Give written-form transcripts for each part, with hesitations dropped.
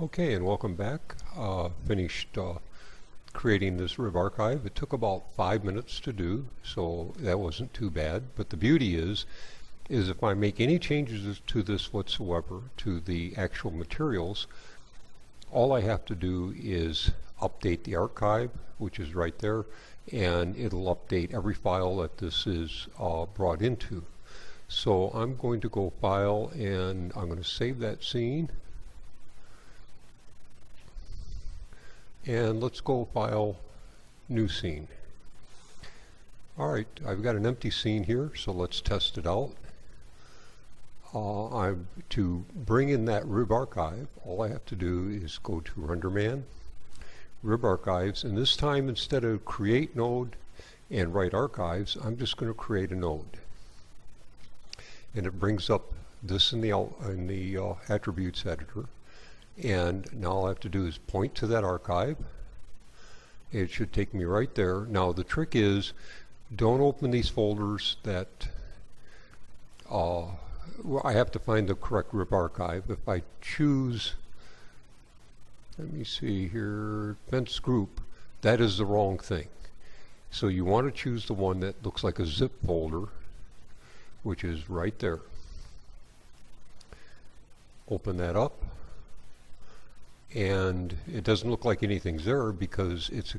Okay, and welcome back. Finished creating this rib archive. It took about 5 minutes to do, so that wasn't too bad. But the beauty is if I make any changes to this whatsoever, to the actual materials, all I have to do is update the archive, which is right there, and it'll update every file that this is brought into. So I'm going to go File, and I'm going to save that scene. And let's go File, New Scene. Alright, I've got an empty scene here, so let's test it out. To bring in that rib archive, all I have to do is go to Renderman, Rib Archives, and this time instead of Create Node and Write Archives, I'm just going to create a node. And it brings up this in the Attributes Editor. And now all I have to do is point to that archive. It should take me right there. Now the trick is, don't open these folders that well, I have to find the correct rib archive. If I choose, let me see here, fence group, that is the wrong thing. So you want to choose the one that looks like a zip folder, which is right there. Open that up. And it doesn't look like anything's there because it's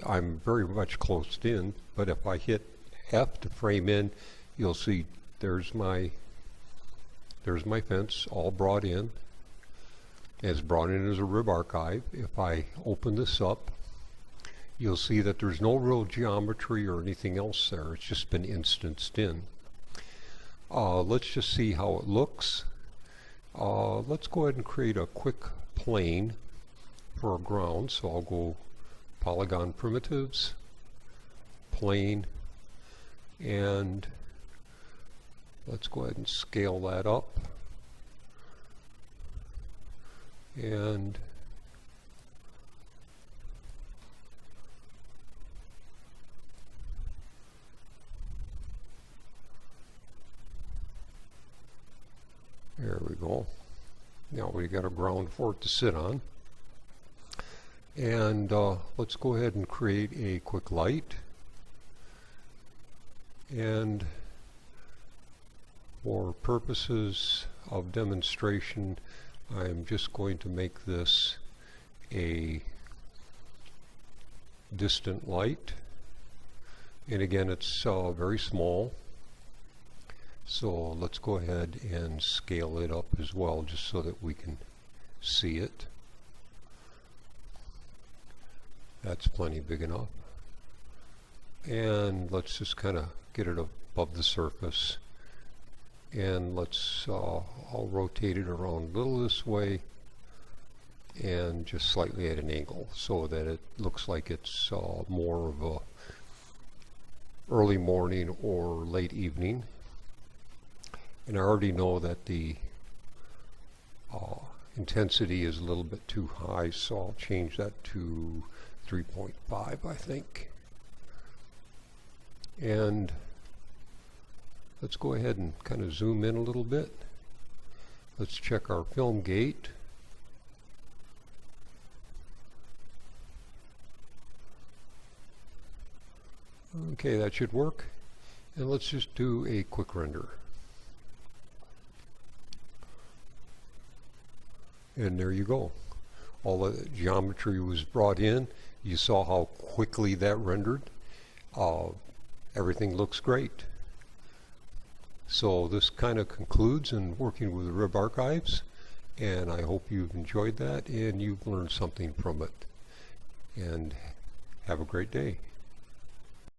I'm very much closed in, but if I hit F to frame in, you'll see there's my fence all brought in. It's brought in as a rib archive. If I open this up, you'll see that there's no real geometry or anything else there. It's just been instanced in. Let's just see how it looks. Let's go ahead and create a quick plane for a ground. So I'll go Polygon Primitives, Plane, and let's go ahead and scale that up. And there we go. Now we got a ground for it to sit on. And let's go ahead and create a quick light. And for purposes of demonstration, I'm just going to make this a distant light. And again, it's very small. So let's go ahead and scale it up as well, just so that we can see it. That's plenty big enough. And let's just kind of get it above the surface. And let's, I'll rotate it around a little this way and just slightly at an angle so that it looks like it's more of a early morning or late evening. And I already know that the intensity is a little bit too high, so I'll change that to 3.5, I think. And let's go ahead and kind of zoom in a little bit. Let's check our film gate. Okay, that should work. And let's just do a quick render. And there you go. All the geometry was brought in. You saw how quickly that rendered. Everything looks great. So this kind of concludes in working with the rib archives, and I hope you've enjoyed that and you've learned something from it. And have a great day.